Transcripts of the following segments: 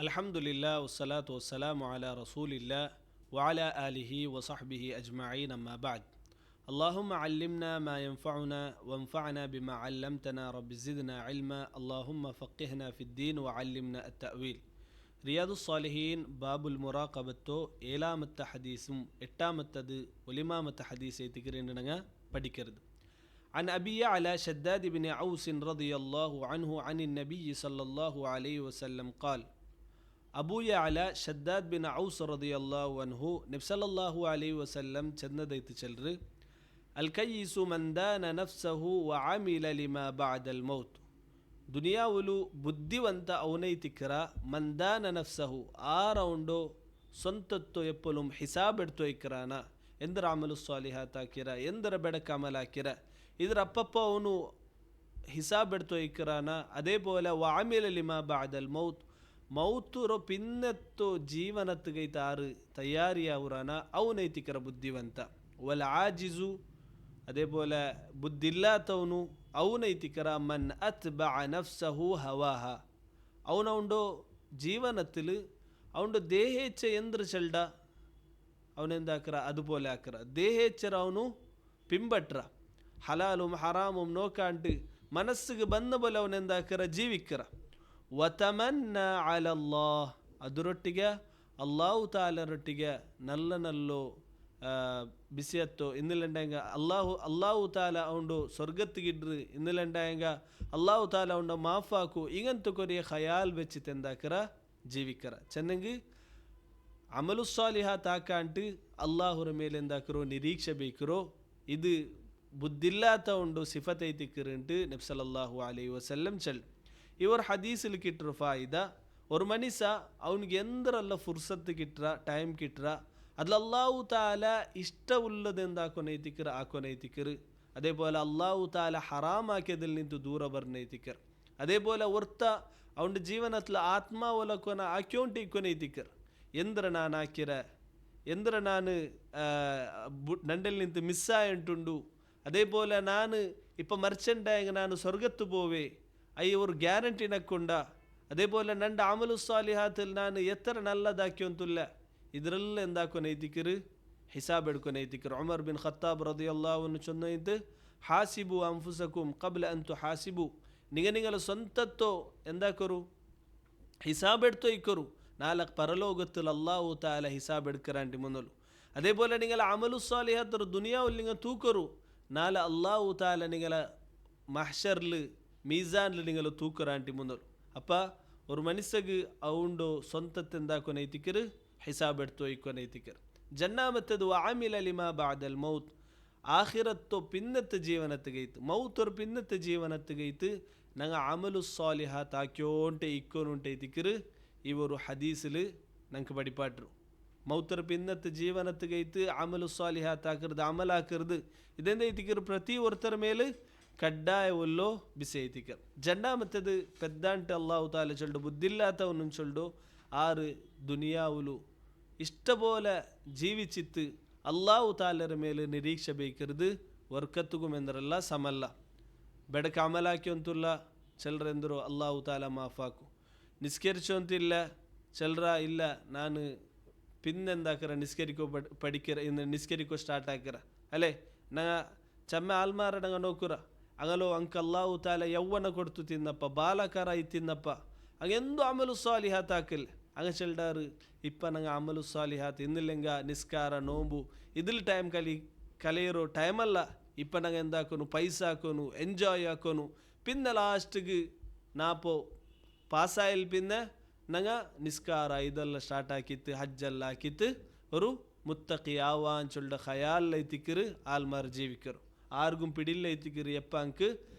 ಅಲ್ಹಮ್ದುಲಿಲ್ಲಾ ವಸ್ಸಲಾತು ವಸ್ಸಲಾಮು ಅಲಾ ರಸೂಲಿಲ್ಲಾ ವಅಲಾ ಆಲಿಹಿ ವಸಹ್ಬಿಹಿ ಅಜ್ಮഈನ್ ಅಮ್ಮಾ ಬಅದ್. ಅಲ್ಲಾಹುಮ್ಮ ಅಲ್ಲಿಮ್ನಾ ಮಾ ಯನ್ಫಉನಾ ವಂಫಅನಾ ಬಿಮಾ ಅಲ್ಲಮ್ತನಾ ರಬ್ಬಿ ಜಿದ್ನಾ ಇಲ್ಮಾ ಅಲ್ಲಾಹುಮ್ಮ ಫಕ್ಕಿಹ್ನಾ ಫಿದ್ದೀನ್ ವಅಲ್ಲಿಮ್ನಾ ಅತ್ತಅವೀಲ್. റിയാദുസ് സാലിഹീൻ ബാബുൽ മുറാഖബത്തോ ഏഴാമത്തെ ഹദീസും എട്ടാമത്തത് ഒലിമാമത്തെ ഹദീസ് എത്തിക്കിരണ്ടങ്ങ പഠിക്കരുത്. عن أبي يعلى شداد بن عوس رضي الله عنه عن النبي صلى الله عليه وسلم قال ಅಬೂ ಯಾಲ ಶದ್ದಾದ್ ಬಿನ್ ಔಸ್ ರದಿಯಲ್ಲಾಹು ಅನ್ಹು ನಬಿ ಸಲ್ಲಲ್ಲಾಹು ಅಲೈಹಿ ವಸಲ್ಲಂ ಚಂದದೈತು ಚಲ್ರು ಅಲ್ ಕಯ್ಯಿಸು ಮಂದಾನ ನಫ್ಸಹು ವ ಆಮಿಲ ಲಿಮಾ ಬಅದಲ್ ಮೌತ್. ದುನಿಯಾವುಲು ಬುದ್ಧಿವಂತ ಅವನೈತಿಕರ ಮಂದಾನ ನಫ್ಸಹು ಆರೌಂಡೋ ಸ್ವಂತತ್ತೋ ಎಪ್ಪಲುಂ ಹಿಸಾಬೆಡ್ತೋ ಇಕ್ರಾನ ಎಂದರ ಅಮಲು ಸ್ವಾಲಿಹಾತ್ ಹಾಕಿರ ಎಂದರ ಬೆಡಕ ಅಮಲ್ ಹಾಕಿರ ಇದರ ಅಪ್ಪಪ್ಪ ಅವನು ಹಿಸಾಬೆಡ್ತೋ ಇಕ್ರಾನ. അതേപോലെ ವ ಆಮಿಲ ಲಿಮಾ ಬಅದಲ್ ಮೌತ್ മൗത്തുറോ പിന്നത്തോ ജീവനത്തുകൈത്താറ് തയ്യാറിയാവുറാന ഔനൈതിಕರ ബുദ്ധിವಂತ. വൽ ആജിസു അതേപോലെ ബുദ്ധില്ലാത്തവನು ഔനൈതിಕರ മൻ അത്ബഅ നഫ്സഹു ഹവാഹ. ಅವನೌಂಡೋ ಜೀವನത്തിൽ ಅವನು ದೇಹೇಚ್ಛ ಎಂದ್ರ ಚಲ್ಡ ಅವನೆಂದಾಕರ അതുപോലെ ആക്കറ ದೇಹೇಚ್ಛರ ಅವನು ಪಿಂಬಟ್ರ ಹಲಾಲುಂ ಹರಾಮುಂ ನೋಕಾಂಟ್ ಮನಸ್ಸಿಗೆ ಬಂದ പോലെ ಅವನೆಂದಾಕರ ಜೀವಿಕ್ಕರ. ವತಮನ್ನ ಅಲಲ್ಲಾಹ್ ಅದರೊಟ್ಟಿಗೆ ಅಲ್ಲಾಹು ತಾಲರೊಟ್ಟಿಗೆ ನಲ್ಲ ನಲ್ಲೋ ಬಿಸಿಯತ್ತೋ ಇನ್ನಿಲ್ಲಂಡಂಗ ಅಲ್ಲಾಹು ತಾಲ ಅವನು ಸ್ವರ್ಗತ್ತಿಗಿಡ್ರು ಇನ್ನಿಲ್ಲಂಡಂಗ ಅಲ್ಲಾಹು ತಾಲ ಅವನ ಮಾಫಾಕು ಈಗಂತ ಕೊರಿಯ ಖಯಾಲ್ ಬೆಚ್ಚಿತೆಂದಾಕರ ಜೀವಿಕರ ಚೆನ್ನಂಗಿ ಅಮಲು ಸಾಲಿಹಾತ್ ಹಾಕಾಂಟ್ ಅಲ್ಲಾಹುರ ಮೇಲೆಂದಾಕರೋ ನಿರೀಕ್ಷೆ ಬೇಕರೋ ಇದು ಬುದ್ಧಿಲ್ಲಾತ ಉಂಡು ಸಿಫತೈತಿಕ್ಕರಂಟು ನಬಿ ಸಲ್ಲಲ್ಲಾಹು ಅಲೈಹಿ ವಸಲ್ಲಂ ಚಲ್. ಇವರು ಹದೀಸಿಲ್ ಕಿಟ್ರ ಫಾಯಿದ ஒரு ಮನುಷ್ಯ ಅವನಿಗೆ ಎಂದರಲ್ಲ ಫುರ್ಸತ್ತು ಕಿಟ್ರ ಟೈಮ್ ಕಿಟ್ರ ಅದ್ಲ ಅಲ್ಲಾಹು ತಾಲ ಇಷ್ಟ ಉಲ್ಲದೆಂದು ಆಕೊನೈತಿಕರು അതേപോലെ അള്ളാഹു താല ഹറാമാക്കിയതിൽ നിന്ന് ദൂര പറഞ്ഞൈതിക്കർ. അതേപോലെ ഒർത്ത അവൻ്റെ ജീവനത്തിൽ ആത്മാവലക്കൊന ആക്യോണ്ടിക്കൊനൈതിക്കർ ಎಂದ್ರ ನಾನು ಹಾಕಿರ ಎಂದ್ರ ನಾನು ನಂಡಲ್ಲಿ ನಿಂತು ಮಿಸ್ಸಾಯಂಟುಂಡು അതേപോലെ ನಾನು ಇಪ್ಪ ಮರ್ಚೆಂಟಾಯಂಗ ನಾನು ಸ್ವರ್ಗತ್ತು ಪೋವೆ ഒരു ഗ്യാരണ്ടി നക്കൊണ്ട. അതേപോലെ നണ്ട അമലു സാലിഹാത്തിൽ ഞാൻ എത്ര നല്ലതാക്കിയൊന്നുമില്ല ഇതിലെല്ലാം എന്താക്കൊനൈതിക്കറ് ഹിസാബ് എടുക്കൊനൈതിക്കറ്. ഉമർ ബിൻ ഖത്താബ് റളിയല്ലാഹു അൻഹു ചൊന്നൈത് ಹಾಸಿಬು ಅಂಫುಸಕುಂ ಕಬ್ಲ ಅಂತು ಹಾಸಿಬು ನಿಂಗಲ ಸ್ವಂತತ್ತೋ ಎಂದಾಕರು ಹಿಸಾಬ್ ಎಡ್ತೋ ಇಕ್ಕರು ನಾಲ್ಕು ಪರಲೋಗತ್ತಲ್ಲಿ ಅಲ್ಲಾಹು ತಾಲ ಹಿಸಾಬ್ ಎಡ್ಕರಾಂಟಿ ಮೊದಲು. അതേപോലെ നിങ്ങൾ അമലു സാലിഹാത്തർ ദുനിയാവിൽ നിങ്ങൾ തൂക്കറു നാല അല്ലാഹു താല നിങ്ങൾ മഹ്ശറിൽ ಮೀಜಾನ್ಲಿ ನಿಂಗಲು ತೂಕರಾಂಟಿ ಮುಂದಲು. ಅಪ್ಪ ஒரு ಮನುಷ್ಯಗೆ ಅವುಂಡು ಸ್ವಂತತ್ತೆಂದಾಕೊನೈತಿಕರು ಹಿಸಾಬ್ ಎಡ್ತೋ ಇಕ್ಕೊನೈತಿಕರು. ಜನ್ನಾಮತ್ತದು ಆಮಿಲ ಲಿಮಾ ಬಅದಲ್ ಮೌತ್ ಆಖಿರತ್ತೋ ಪಿನ್ನತ್ತ ಜೀವನತ್ತಿಗೈತು ಮೌತರು ಪಿನ್ನತ್ತ ಜೀವನತ್ತಿಗೈತು ನಂಗೆ ಅಮಲು ಸಾಲಿಹಾತ್ ಹಾಕ್ಯೋಂಟೆ ಇಕ್ಕೋನುಂಟೈತಿಕರು. ಇವರು ಹದೀಸಲು ನಂಗೆ ಬಡಿಪಾಟ್ರು ಮೌತರ ಪಿನ್ನತ್ತ ಜೀವನತ್ತಿಗೈತು ಅಮಲು ಸಾಲಿಹಾತ್ ಹಾಕಿರ್ದು ಅಮಲ್ ಹಾಕಿರ್ದು ಇದೆಂದೈತಿಕರು ಪ್ರತಿ ಒರ್ತರ ಮೇಲೆ ಕಡ್ಡಾಯ ಒಲ್ಲೋ ಬಿಸೈತಿಕರ್. ಜಂಡಾಮತ್ತದು ಪೆದ್ದಾಂಟೆ ಅಲ್ಲಾಹು ತಾಲ ಚೊಲ್ಡು ಬುದ್ಧಿಲ್ಲಾತವನು ಚೊಲ್ಡು ಆರು ದುನಿಯಾವುಲು ಇಷ್ಟ ಬೋಲ ಜೀವಿಚಿತ್ತು ಅಲ್ಲಾಹು ತಾಲರ ಮೇಲೆ ನಿರೀಕ್ಷೆ ಬೇಕಿರ್ದು ವರ್ಕತ್ತುಗುಮೆಂದರಲ್ಲ ಸಮಲ್ಲ ಬೆಡಕ ಅಮಲಾಕ್ಯಂತುಲ್ಲ ಚಲ್ರೆಂದರು ಅಲ್ಲಾಹು ತಾಲ ಮಾಫಾಕು ನಿಸ್ಕರಿಸೋಂತಿಲ್ಲ ಚಲ್ರ ಇಲ್ಲ ನಾನು ಪಿನ್ನೆಂದಾಕರ ನಿಸ್ಕರಿಕೋ ಪಡಿಕರ ಇನ್ನು ನಿಸ್ಕರಿಕೋ ಸ್ಟಾರ್ಟ್ ಹಾಕಿರ ಅಲ್ಲೇ ನಾ ಚಮ್ಮೆ ಆಲ್ಮಾರ ನಂಗೆ ನೋಕುರ ಅಂಗಲೋ ಅಂಕ ಅಲ್ಲಾಹು ತಾಲ ಯವ್ವನ ಕೊಡ್ತು ತಿನ್ನಪ್ಪ ಬಾಲಕರ ಐ ತಿನ್ನಪ್ಪ ಹಂಗೆಂದು ಅಮಲು ಸಾಲಿಹಾತ್ ಹಾಕಿಲ್ಲ ಹಂಗೆ ಚೆಲ್ಡಾರು ಇಪ್ಪ ನಂಗೆ ಅಮಲು ಸಾಲಿಹಾತ್ ಇನ್ನಿಲ್ಲಂಗ ನಿಸ್ಕಾರ ನೋಂಬು ಇದಿಲ್ ಟೈಮ್ ಕಲಿಯಿರೋ ಟೈಮಲ್ಲ ಇಪ್ಪ ನಂಗೆ ಎಂದಾಕೋನು ಪೈಸಾ ಹಾಕೋನು ಎಂಜಾಯ್ ಹಾಕೋನು ಪಿನ್ನ ಲಾಸ್ಟ್ಗೆ ನಾಪೋ ಪಾಸಾಯಿಲ್ ಪಿನ್ನ ನಂಗೆ ನಿಸ್ಕಾರ ಇದೆಲ್ಲ ಸ್ಟಾರ್ಟ್ ಹಾಕಿತ್ತು ಹಜ್ಜೆಲ್ಲ ಹಾಕಿತ್ತು ಅವರು ಮುತ್ತಕಿ ಯಾವ ಅಂಚೊಲ್ಡ ಖಯಾಲ್ ಐತಿಕ್ಕರು ಆಲ್ಮಾರ್ ಜೀವಿಕರು ಆರ್ಗುಂ ಪಿಡಿಲ್ಲ ಐತಿಕ್ಕರು ಎಪ್ಪ ಅಂಕು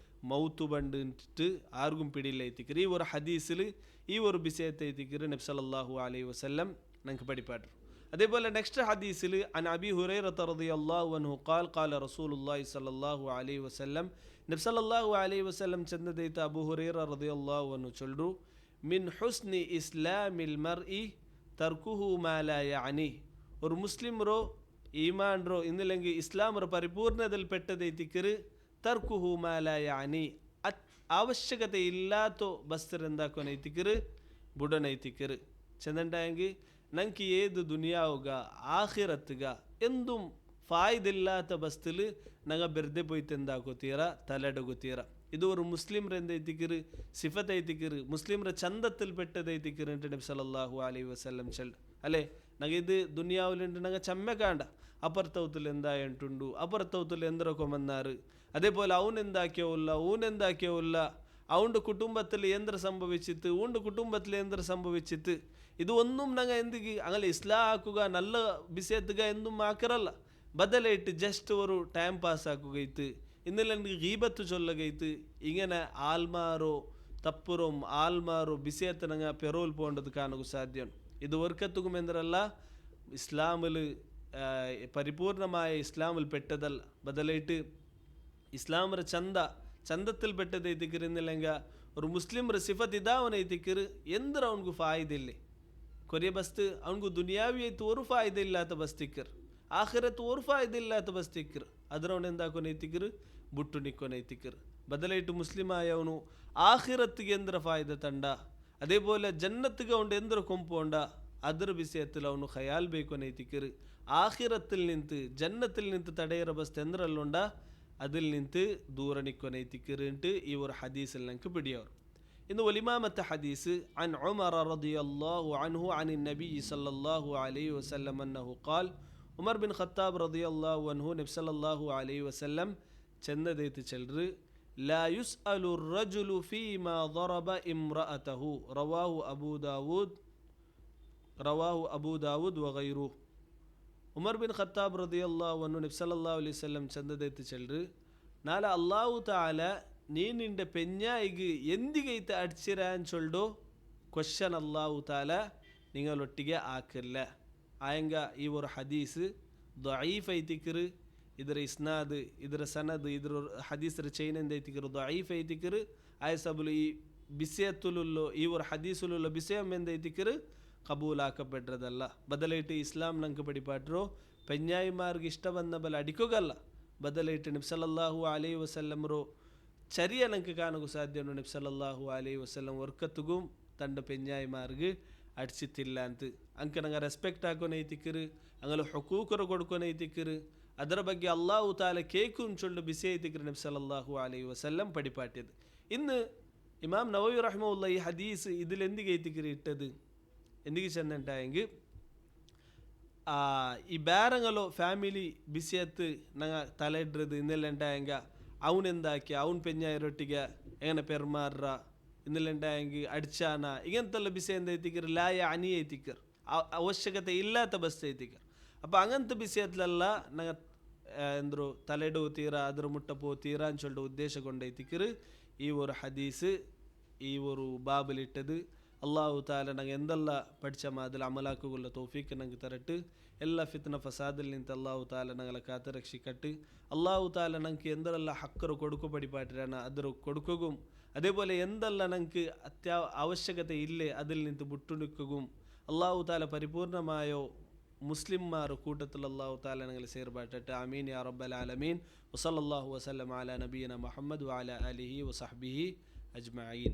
ಮೌತು ಬಂಡು ಆರ್ಗುಂ ಪಿಡಿಲ್ಲ ಐತಿಕ್ಕರು. ಈ ஒரு ஹதீஸில் ಈ ஒரு விஷயத்தை ஐத்திக்கிற நபி ஸல்லல்லாஹு அலைஹி வஸல்லம் நமக்கு படிப்பாட்ரு. அதேபோல் நெக்ஸ்ட் ஹதீஸில் அன் அபி ஹுரைரா ரலியல்லாஹு அன்ஹு قال قال رسول الله صلى الله عليه وسلم நபி ஸல்லல்லாஹு அலைஹி வஸல்லம் ಚಂದದೈತ ಅಬೂ ಹುರೈರಾ ರಲಿಯல்லாಹು ಅನ್ಹು ಚೊಲ್ರು ಮಿನ್ ಹುಸ್ನಿ ಇಸ್ಲಾಮಿಲ್ ಮರ್ಇ ತರ್ಕುಹು ಮಾ ಲಾ ಯಅನಿ. ஒரு ಮುಸ್ಲಿಮ್ರೋ ಈಮಾನ್ರೋ ಇನ್ನಿಲ್ಲಂಗೆ ಇಸ್ಲಾಮರ ಪರಿಪೂರ್ಣದಲ್ಲಿ ಪೆಟ್ಟದೈತಿಕ್ಕರು ತರ್ಕುಹು ಮಾ ಲಾ ಯಅನಿ ಅವಶ್ಯಕತೆ ಇಲ್ಲಾತೋ ಬಸ್ತರೆಂದಾಕೊನೈತಿಕ್ಕರು ബുടനൈത്തിക്കർ ചെന്നുണ്ടായെങ്കിൽ ഞങ്ങൾക്ക് ഏത് ദുനിയാവുക ആഖിറത്തുക എന്തും ഫായ്ദില്ലാത്ത ബസ്തിൽ ഞങ്ങൾ വെറുതെ പോയിട്ട് എന്താക്കോത്തീറ തലടകുത്തീറ ಇದು ஒரு ಮುಸ್ಲಿಮ್ರ ಎಂದೈತಿಕಿರು ಸಿಫತ್ ಐತಿಕಿರು ಮುಸ್ಲಿಮ್ರ ಚಂದത്തിൽ പെട്ടതೈತಿಕಿರು ಅಂತ ನಬಿ ಸಲ್ಲಲ್ಲಾಹು ಅಲೈಹಿ ವಸಲ್ಲಂ ಚೆಲ್ ಅಲ್ಲೇ ನಗಿದು ದುನಿಯಾವಿലുണ്ട് ನಂಗೆ ചമ്മ കാണ്ട അപ്പുറത്തവത്തിൽ എന്താ എന്തുണ്ട് അപ്പുറത്തവത്തിൽ എന്തൊക്കെ വന്നാറ് അതേപോലെ ഊനെന്താക്കിയവില്ല അവൻ്റെ കുടുംബത്തിൽ എന്ത്ര സംഭവിച്ചിട്ട് ഊൻ്റെ കുടുംബത്തിൽ എന്ത്ര സംഭവിച്ചിട്ട് ഇത് ഒന്നും ഞങ്ങൾ എന്തിക്ക് അങ്ങനെ ഇസ്ലാം ആക്കുക നല്ല ബിസിയത്തുക എന്തും ആക്കിറല്ല ബദലായിട്ട് ജസ്റ്റ് ഒരു ടൈം പാസ് ആക്കുകയിത്ത് ഇന്നലെ എനിക്ക് ഗീബത്ത് ചൊല്ലുകയിത്ത് ഇങ്ങനെ ആൽമാരോ തപ്പുറം ആൽമാരോ ബിസിയത്ത് ഞങ്ങൾ പെറോൽ പോകേണ്ടത് കാണുക സാധ്യമാണ് ഇത് വർക്കത്തുക്കും എന്തരല്ല ഇസ്ലാമിൽ പരിപൂർണമായ ഇസ്ലാമിൽ പെട്ടതല്ല ബദലായിട്ട് ഇസ്ലാമിൻ്റെ ചന്തത്തിൽ പെട്ടതൈത്തിക്കിരുന്നില്ലെങ്കിൽ ഒരു മുസ്ലിംರ ಸಿಫತ್ ಇದಾವನೈತಿಕ್ಕರು ಎಂದ್ರೆ ಅವನಿಗೂ ಫಾಯ್ದೆ ಇಲ್ಲ ಕೊರಿಯ ಬಸ್ತು ಅವನಿಗೂ ದುನಿಯಾವಿ ಐತು ஒரு ಫಾಯ್ದೆ ಇಲ್ಲಾತ ಬಸ್ತಿಕ್ಕರು ಆಖಿರತ್ ஒரு ಫಾಯ್ದೆ ಇಲ್ಲಾತ ಬಸ್ತಿಕ್ಕರು ಅದರ ಅವನು ಎಂದಾಕೊನೈತಿಕ್ಕರು ಬುಟ್ಟು ನಿಕ್ಕೊನೈತಿಕ್ಕರು ಬದಲಾಯಿಟ್ಟು ಮುಸ್ಲಿಮ್ ಆಯವನು ಆಖಿರತ್ತಿಗೆ ಎಂದ್ರ ಫಾಯ್ದೆ ತಂಡ അതേപോലെ ജന്നത്തുക ഉണ്ട് എന്തൊരു കൊമ്പോണ്ട ಅದರ ವಿಷಯത്തിൽ ಅವನು ಖಯಾಲ್ ಬೇಕು ನೈತಿಕರು ಆಖಿರത്തിൽ ನಿಂತು ಜನ್ನത്തിൽ ನಿಂತು ತಡೆಯರ ಬಸ್ ಎಂದ್ರಲ್ಲುಂಡ അതിൽ നിന്ന് ദൂര നിൽക്കുന്നേറ്റിക്കറിട്ട് ഈ ഒരു ഹദീസിൽ ഞങ്ങൾക്ക് പിടിയവർ ഇന്ന് ഒലിമാമത്തെ ഹദീസ് അൻ ഉമർ റളിയല്ലാഹു അൻഹു അൻ നബി സല്ലല്ലാഹു അലൈഹി വസല്ലം അന്നഹു ഖാൽ ഉമർ ബിൻ ഖത്താബ് റളിയല്ലാഹു അൻഹു നബി സല്ലല്ലാഹു അലൈഹി വസല്ലം ചെന്നതേത്ത് ചെൽറ് لا يسأل الرجل فيما ضرب امرأته رواه أبو داود وغيره ഉമർ ബിൻ ഖത്താബ് റളിയല്ലാഹു അൻഹു നബി സല്ലല്ലാഹു അലൈഹി വസല്ലം ചെന്നതേത്ത് ചെൽറ് നാളെ അല്ലാഹു തആല നീ നിന്റെ പെഞ്ഞായിക്ക് എന്തികൈത്ത് അടിച്ചിരാൻ ചൊല്ലോ ക്വസ്റ്റ്യൻ അല്ലാഹു തആല നിങ്ങളൊട്ടിಗೆ ആക്കില്ല ആയങ്ക ഈ ഒരു ഹദീസ് ദഈഫ് ಐತಿಕರು ಇದರ ಇಸ್ನಾದ್ ಇದರ ಸನದ್ ಇದರ ಹದೀಸರ ಚೈನ್ ಎಂದೈತಿಕರು ದഈಫ್ ಐತಿಕರು ಆಯಸಬುಲು ಈ ಬಿಸಿಯತುಲುಲ್ಲೋ ಈ ഒരു ഹദീസുലുള്ള വിഷയം ಎಂದೈತಿಕರು കബൂലാക്കപ്പെട്ടതല്ല ബദലായിട്ട് ഇസ്ലാം ഞങ്ങൾക്ക് പഠിപ്പാട്ടോ പെഞ്ഞായിമാർക്ക് ഇഷ്ടം വന്ന ബല അടിക്കുകയല്ല ബദലായിട്ട് നബി സല്ലല്ലാഹു അലൈഹി വസല്ലമರೋ ചര്യ ഞങ്ങൾക്ക് കാണുക സാധ്യമാണ് നബി സല്ലല്ലാഹു അലൈഹി വസല്ലം വർക്കത്തുകും തൻ്റെ പെഞ്ഞായിമാർക്ക് അടിച്ചിട്ടില്ല ಅಂತ ಅಂಕ ನಂಗೆ ರೆಸ್ಪೆಕ್ಟ್ ಹಾಕೋನೈತಿಕ್ಕರು ಅಂಗಲ ಹುಕೂಕರು ಕೊಡ್ಕೊನೈತಿಕ್ಕರು ಅದರ ಬಗ್ಗೆ ಅಲ್ಲಾಹು ತಾಲ ಕೇಕು ಚೊಲ್ಲು ಬಿಸಿ ಐತಿಕ್ಕರು ನಬಿ ಸಲ್ಲಲ್ಲಾಹು ಅಲೈಹಿ ವಸಲ್ಲಂ ಪಡಿಪಾಟ್ಯದು ಇನ್ನು ಇಮಾಮ್ ನವವಿ ರಹಿಮಹುಲ್ಲಾ ಈ ಹದೀಸ್ ഇതിൽ എന്തിಗೆ ಐತಿಕ್ಕರು ಇಟ್ಟದು എന്തിಗೆ ചെന്നിട്ടായെങ്കിൽ ഈ ಬೇರಂಗಲೋ ಫ್ಯಾಮಿಲಿ ಬಿಸಿಯತ್ತು ನಂಗೆ ತಲೆ ಇಡ್ರದು ಇನ್ನೆಲ್ಲ ഉണ്ടായെങ്കിൽ ಅವನೆಂದಾಕಿ ಅವನ പെഞ്ഞായിരൊಟ್ಟಿಗೆ എങ്ങനെ പെരുമാറ ಇನ್ನೆಲ್ಲ ഉണ്ടായെങ്കിൽ ಅಡಿಚಾನ ഇങ്ങനത്തെಲ್ಲ ಬಿಸಿ ಎಂದೈತಿಕ್ಕರು ಲಾಯ ಅನಿ ಐತಿಕ್ಕರು ಅವಶ್ಯಕತೆ ಇಲ್ಲಾತ ಬಸ್ ಐತಿಕ್ಕರು അപ്പോൾ അങ്ങനത്തെ വിഷയത്തിലല്ല ഞങ്ങൾ എന്തൊരു തലയിടു തീര അതിർ മുട്ട പോ തീര എന്ന് ചൊല്ലിട്ട് ഉദ്ദേശം കൊണ്ടൈത്തിക്കറ് ഈ ഒരു ഹദീസ് ഈ ഒരു ബാബിലിട്ടത് അള്ളാഹു താല ഞങ്ങൾ എന്തെಲ್ಲ പഠിച്ച അതിൽ അമലാക്കുള്ള തൗഫീക്ക് ഞങ്ങൾക്ക് തരട്ട് എല്ലാ ഫിത്ന ഫസാദിൽ നിന്ന് അള്ളാഹു താല ഞങ്ങളെ കാത്ത് രക്ഷിക്കട്ട് അള്ളാഹു താല ഞങ്ങൾക്ക് എന്തെല്ലാം ഹക്കറ് കൊടുക്കു പടിപ്പാട്ടിരാണ് അതിർ കൊടുക്കുകയും അതേപോലെ എന്തെല്ലാം ഞങ്ങൾക്ക് ആവശ്യകത ഇല്ലേ അതിൽ നിന്ന് വിട്ടുനിൽക്കുകയും അള്ളാഹു താല പരിപൂർണമായോ മുസ്ലിംമാർ കൂട്ടത്തിൽ അല്ലാഹു തആല ഞങ്ങളെ ചേർബാട്ടട്ടെ ആമീൻ യാ റബ്ബൽ ആലമീൻ വസല്ലല്ലാഹു വസല്ലം അലാ നബിയിന മുഹമ്മദ് വഅലാ ആലിഹി വസഹ്ബിഹി അജ്മഈൻ.